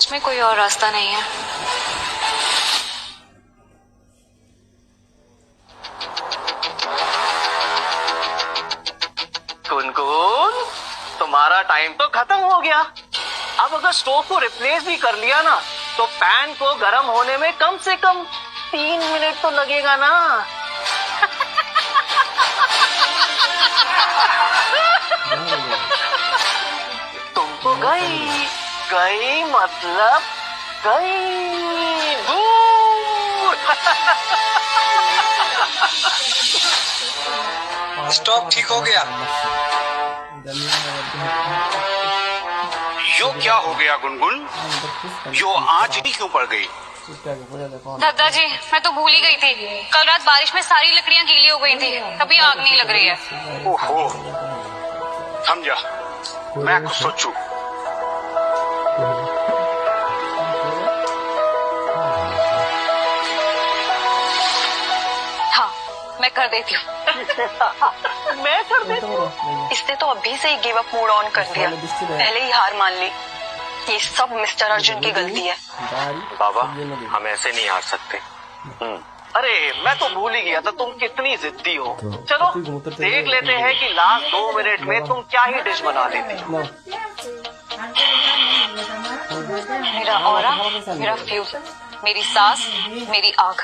सच में कोई और रास्ता नहीं है। गुनगुन, तुम्हारा टाइम तो खत्म हो गया। अब अगर स्टोव को रिप्लेस भी कर लिया ना तो पैन को गर्म होने में कम से कम 3 मिनट तो लगेगा ना। तुम तो गई मतलब गई दूर। स्टॉप ठीक हो गया। यो क्या हो गया गुनगुन? यो आज ही क्यों पड़ गई? दादाजी, मैं तो भूल ही गई थी। कल रात बारिश में सारी लकड़ियां गीली हो गई थी, तभी आग नहीं लग रही है। ओहो, समझा, मैं कुछ सोचू। हाँ, मैं कर देती हूँ। मैं कर देती हूँ। इसने तो अभी से ही गिव अप मूड ऑन कर दिया, पहले ही हार मान ली। ये सब मिस्टर अर्जुन की गलती है। बाबा, हम ऐसे नहीं हार सकते। अरे मैं तो भूल ही गया था तुम कितनी जिद्दी हो। चलो देख लेते हैं कि लास्ट 2 मिनट में तुम क्या ही डिश बना लेती हो। मेरा ऑरा, मेरा फ्यूज, मेरी सांस, मेरी आग।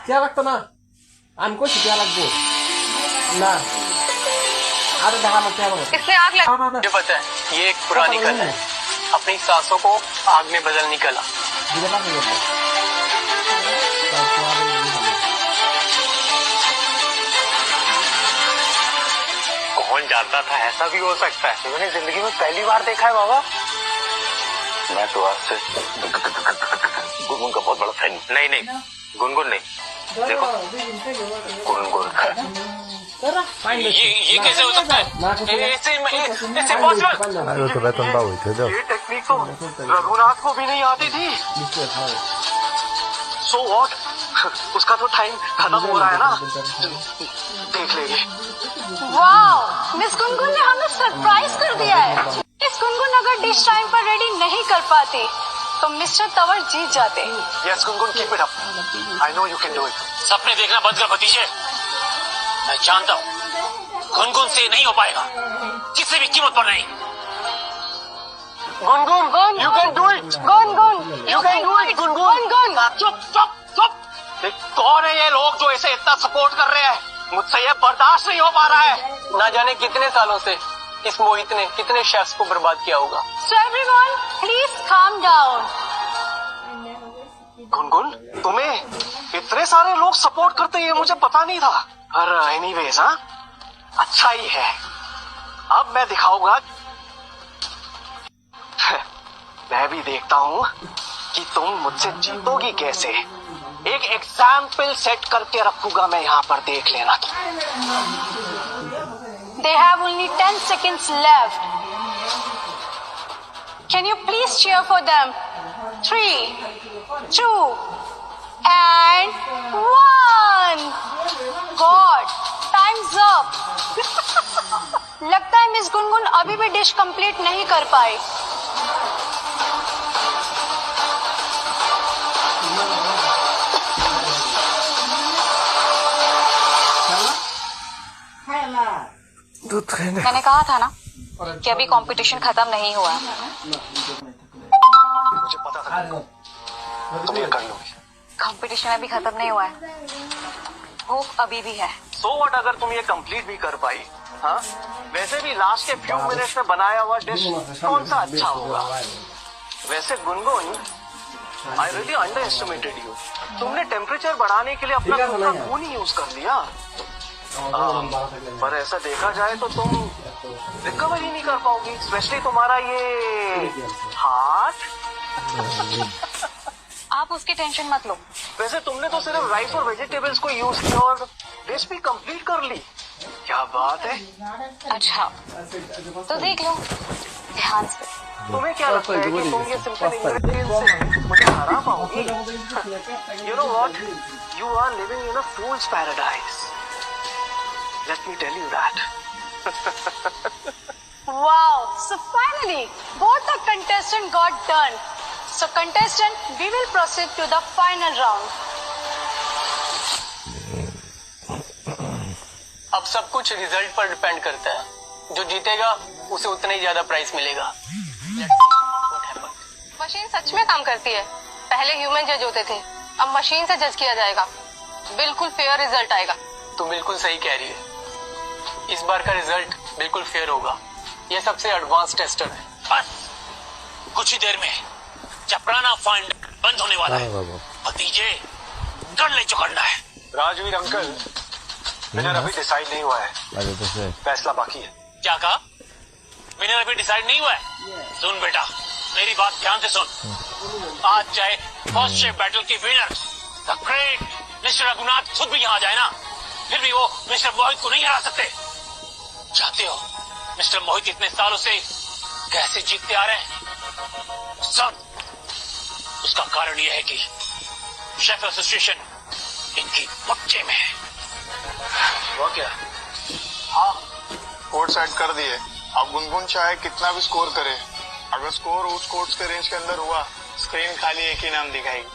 Dia लागतो ना आमको शिकायला लागतो ना अरे दहा मग क्या बघ इसने आग लगा। मुझे पता है ये एक पुरानी कला है, अपनी सांसों को आग में बदलने कला। कौन जानता था ऐसा भी हो सकता है। मैंने जिंदगी में पहली बार देखा है बाबा। मैं तो आज से गुनगुन का बहुत बड़ा फैन। नहीं, गुनगुन नहीं, देखो गुनगुन का ये कैसे हो सकता है? ऐसे पॉसिबल। ये टेक्निक तो रघुनाथ को भी नहीं आती थी। सो व्हाट, उसका तो टाइम खत्म हो रहा है ना, देख लेंगे। वाह, मिस गुनगुन ने हमें सरप्राइज कर दिया है। मिस गुनगुन अगर डिश टाइम पर रेडी नहीं कर पाती तो मिस्टर तंवर जीत जाते। Yes Gungun, keep it up, I know you can do it. सपने देखना बंद कर भतीजे, मैं जानता हूँ गुनगुन से नहीं हो पाएगा, किसी भी कीमत पर नहीं। Gungun, you can do it. Gungun, you can do it. Gungun, चुप। कौन है ये लोग जो इसे इतना सपोर्ट कर रहे हैं? मुझसे ये बर्दाश्त नहीं हो पा रहा है। ना जाने कितने सालों से इस मोहित ने कितने शेफ्स को बर्बाद किया होगा। So everyone, please calm down. Gungun, तुम्हें इतने सारे लोग सपोर्ट करते हैं, मुझे पता नहीं था। पर एनीवेज, हाँ, अच्छा ही है। अब मैं दिखाऊंगा, मैं भी देखता हूँ कि तुम मुझसे जीतोगी कैसे। एक एग्जाम्पल सेट करके रखूंगा मैं यहाँ पर, देख लेना। They have only 10 seconds left. Can you please cheer for them? 3, 2, and 1. God, time's up. लगता है मिस गुनगुन अभी भी डिश कंप्लीट नहीं कर पाई। मैंने कहा था ना कि अभी कंपटीशन खत्म नहीं हुआ है। मुझे पता था तुम ये कर लोगी। कंपटीशन अभी खत्म नहीं हुआ है, होप अभी भी है। सो व्हाट अगर तुम ये कंप्लीट भी कर पाई? हाँ, वैसे भी लास्ट के फ्यू मिनट्स में बनाया हुआ डिश कौन सा अच्छा होगा? वैसे Gungun, I really under estimated you. तुमने टेम्परेचर बढ़ाने के लिए अपना खून ही यूज कर लिया। पर ऐसा देखा जाए तो तुम रिकवर ही नहीं कर पाओगी, स्पेशली तुम्हारा ये हाथ। आप उसकी टेंशन मत लो। वैसे तुमने तो सिर्फ राइस और वेजिटेबल्स को यूज किया और डिश भी कंप्लीट कर ली। क्या बात है। अच्छा तो देख लो ध्यान से। तुम्हें क्या लगता है कि तुम ये सिंपल इंग्रेडिएंट्स से मुझे हरा पाओगी? You know what, you are living in a fool's paradise. Let me tell you that. Wow! So finally, both the contestants got done. So contestant, we will proceed to the final round. अब सब कुछ result पर depend करता है, जो जीतेगा उसे उतना ही ज्यादा प्राइस मिलेगा। मशीन सच में काम करती है। पहले ह्यूमन जज होते थे, अब मशीन से जज किया जाएगा। बिल्कुल फेयर रिजल्ट आएगा। तो बिल्कुल सही कह रही है, इस बार का रिजल्ट बिल्कुल फेयर होगा। ये सबसे एडवांस टेस्टर है। बस कुछ ही देर में चपराना फाइंड बंद होने वाला है। भतीजे कर ले जो करना है। राजवीर अंकल, विनर अभी डिसाइड नहीं हुआ है, फैसला बाकी है। क्या कहा? विनर अभी डिसाइड नहीं हुआ है? सुन बेटा, मेरी बात ध्यान से सुन। आज चाहे फर्स्ट शेफ बैटल की winner the great mister Raghunath खुद भी यहाँ जाए ना, फिर भी वो मिस्टर मोहित को नहीं हरा सकते। चाहते हो मिस्टर मोहित इतने सालों से कैसे जीतते आ रहे हैं? सुन, उसका कारण यह है कि शेफ एसोसिएशन इनकी मुट्ठी में है। वो क्या? हाँ, कोड सेट कर दिए। अब गुनगुन चाहे कितना भी स्कोर करे, अगर स्कोर उस कोड्स के रेंज के अंदर हुआ, स्क्रीन खाली एक ही नाम दिखाएगी।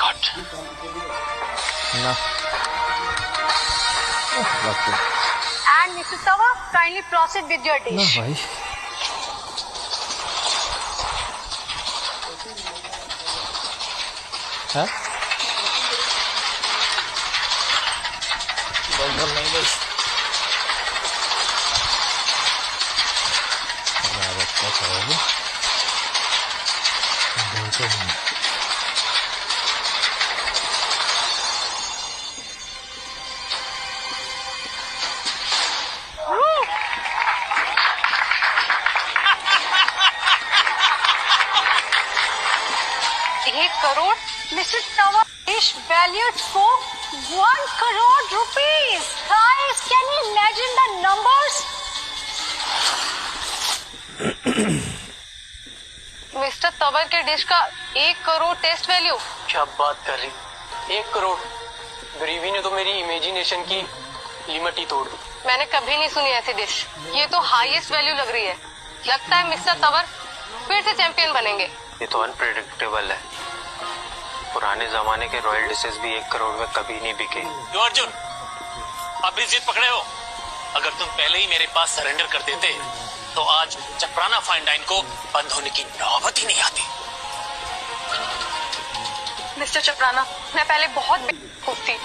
Cut. And Mr. Tawa, kindly proceed with your dish. Mr. Tawa dish valued for 1 crore rupees. Guys, can you imagine the numbers? Mister Tawar के डिश का 1 करोड़ टेस्ट वैल्यू। क्या बात कर रही? 1 करोड़? गरीबी ने तो मेरी इमेजिनेशन की लिमिट ही तोड़ दी। मैंने कभी नहीं सुनी ऐसी डिश। ये तो हाईएस्ट वैल्यू लग रही है। लगता है मिस्टर तवर फिर से चैंपियन बनेंगे। ये तो अनप्रेडिक्टेबल है। पुराने जमाने के रॉयल डिशेस भी 1 करोड़ में कभी नहीं बिके। क्यों अर्जुन, अब भी जिद पकड़े हो? अगर तुम पहले ही मेरे पास सरेंडर कर देते तो आज चपराना फाइन डाइन को बंद होने की नौबत ही नहीं आती। मिस्टर चपराना, मैं पहले बहुत बेवकूफ थी,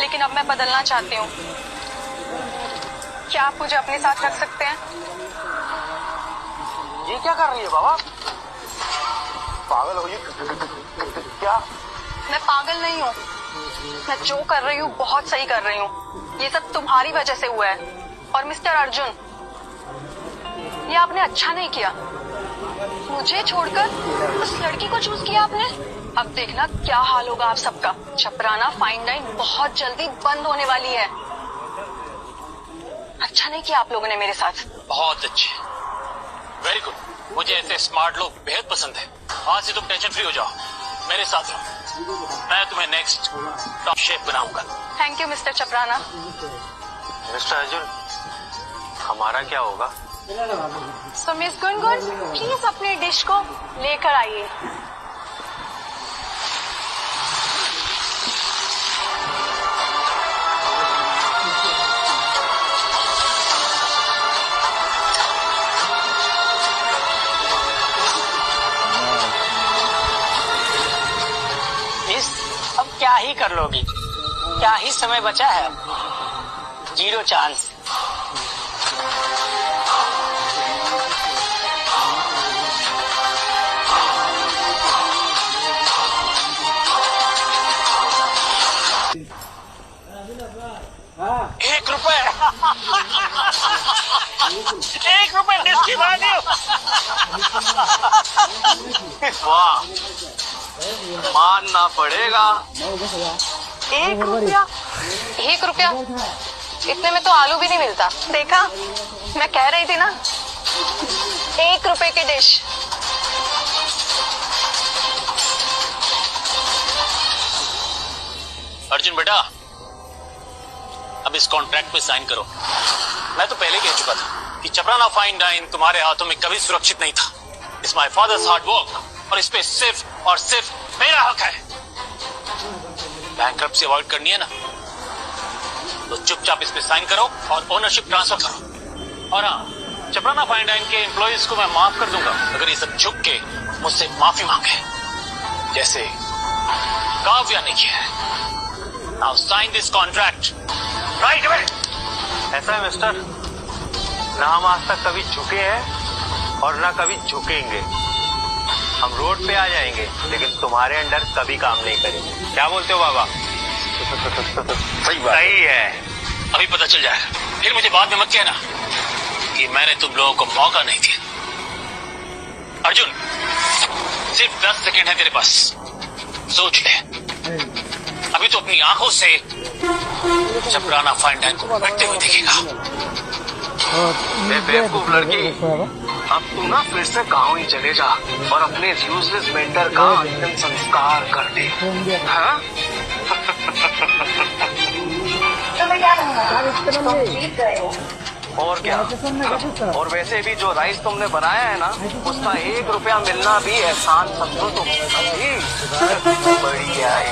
लेकिन अब मैं बदलना चाहती हूँ। क्या आप मुझे अपने साथ रख सकते हैं? ये क्या कर रही है बाबा? पागल हो ये क्या? मैं पागल नहीं हूँ। मैं जो कर रही हूँ बहुत सही कर रही हूँ। ये सब तुम्हारी वजह से हुआ है। और मिस्टर अर्जुन, ये आपने अच्छा नहीं किया। मुझे छोड़कर उस लड़की को चूज किया आपने। अब देखना क्या हाल होगा आप सबका। चपराना फाइन डाइन बहुत जल्दी बंद होने वाली है। अच्छा नहीं किया आप लोगों ने मेरे साथ। बहुत अच्छे, वेरी गुड। मुझे ऐसे स्मार्ट लोग बेहद पसंद है। आज से तुम टेंशन फ्री हो जाओ, मेरे साथ रहो। मैं तुम्हें नेक्स्ट टॉप शेफ बनाऊंगा। Thank you mister चपराना। Mister Arjun, हमारा क्या होगा? So Miss गुनगुन, प्लीज अपनी डिश को लेकर आइए। मिस, अब क्या ही कर लोगी? क्या ही समय बचा है अब? 0 चांस। रुपए डिश की वैल्यू। वाह, मानना पड़ेगा। 1 रुपया? 1 रुपया? इतने में तो आलू भी नहीं मिलता। देखा, मैं कह रही थी ना, 1 रुपए की डिश। अर्जुन बेटा, अब इस कॉन्ट्रैक्ट पे साइन करो। मैं तो पहले कह चुका था कि चपराना फाइन डाइन तुम्हारे हाथों में कभी सुरक्षित नहीं था। It's my father's hard work और इस पे सिर्फ और सिर्फ मेरा हक है। बैंकरप्सी अवॉइड करनी है ना, तो चुपचाप इस पे साइन करो और ओनरशिप ट्रांसफर करो। और हाँ, चपराना फाइन डाइन के एम्प्लॉइज को मैं माफ कर दूंगा अगर ये सब झुक के मुझसे माफी मांगे, जैसे काव्या ने किया है। Now sine this contract right away. ऐसा है मिस्टर, ना हम आज तक कभी झुके हैं और ना कभी झुकेंगे। हम रोड पे आ जाएंगे लेकिन तुम्हारे अंडर कभी काम नहीं करेंगे। क्या बोलते हो बाबा? सही है। अभी पता चल जाएगा, फिर मुझे बाद में मत कहना कि मैंने तुम लोगों को मौका नहीं दिया। अर्जुन, सिर्फ 10 सेकेंड है तेरे पास, सोच ले। अभी तो अपनी आंखों से चपराना फाइन डाइन को बैठते हुए देखेगा। बेवकूफ लड़की, अब तू ना फिर से गाँव ही चले जा और अपने यूजलेस मेंटर का अंतिम संस्कार कर दे। हाँ? और क्या? और वैसे भी जो राइस तुमने बनाया है ना, उसका 1 रुपया मिलना भी एहसान समझो तुम। बढ़िया है।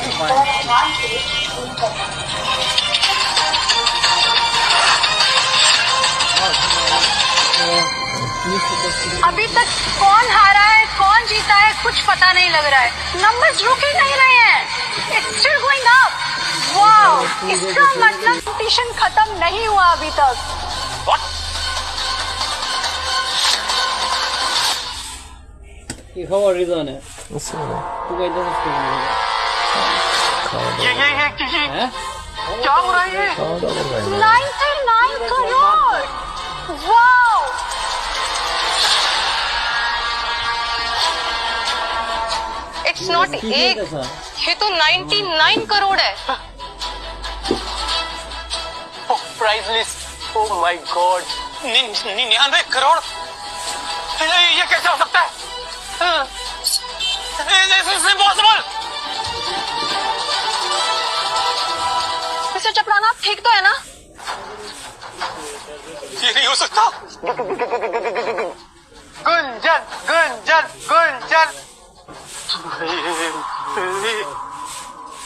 अभी तक कौन हारा है, कौन जीता है, कुछ पता नहीं लग रहा है। नंबर्स रुक ही नहीं रहे हैं। It's still going up. Wow, इसका मतलब कंपटीशन खत्म नहीं हुआ अभी तक। ये खबर रिजन है। तू कहते ये क्या हो रहा है? 99 करोड़। वाओ, इट्स नॉट 1, ये तो 99 करोड़ है। Price list, oh my God, 99 crore? ये कैसे हो सकता है? इम्पॉसिबल। मिस्टर चपराना, आप ठीक तो है ना? ये नहीं हो सकता। गुंजन गुंजन गुंजन।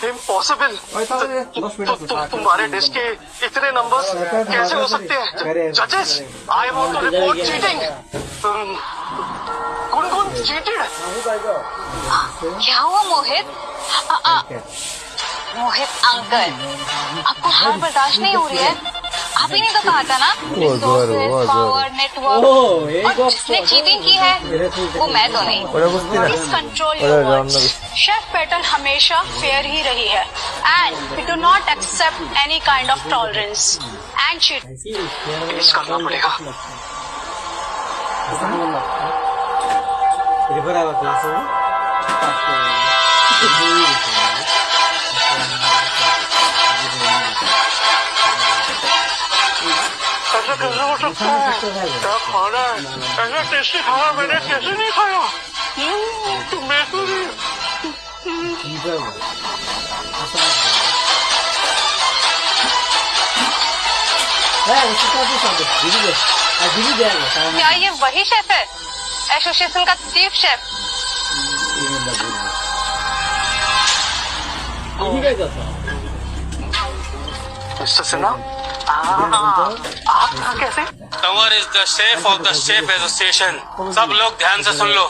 इम्पॉसिबल। तुम्हारे डिश के इतने नंबर्स कैसे हो सकते हैं? जजेस, I want to report cheating. Gungun cheated. क्या हुआ मोहित? मोहित अंकल, आपको हार बर्दाश्त नहीं हो रही है? आप ही ने तो कहा था ना, पावर नेटवर्क, और जिसने चीटिंग की है वो मैं तो नहीं। Please control your words. Chef battle हमेशा फेयर ही रही है and we do not accept any kind of tolerance and cheating. Please करना पड़ेगा। ऐसा कैसे हो सकता है? क्या खाना है? ऐसा टेस्टी खाना मैंने कैसे नहीं खाया? तुम मैं तो नहीं। क्या ये वही शेफ है, एसोसिएशन का चीफ शेफ? मिस्टर सिन्हा, आप यहाँ कैसे? Tanwar is the chef of the chef association. सब लोग ध्यान से सुन लो।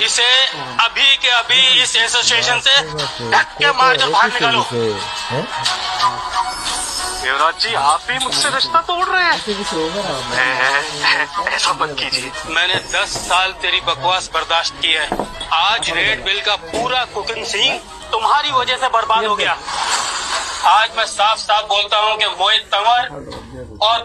इसे अभी के अभी इस एसोसिएशन से धक्के मार कर बाहर निकालो। युवराज जी, आप भी मुझसे रिश्ता तोड़ रहे हैं। ऐसा मत कीजिए। मैंने 10 साल तेरी बकवास बर्दाश्त की है। आज रेड बिल का पूरा कुकिंग सीन तुम्हारी वजह से बर्बाद हो गया। आज मैं साफ साफ बोलता हूँ कि मोहित तंवर मैंने पूछा। और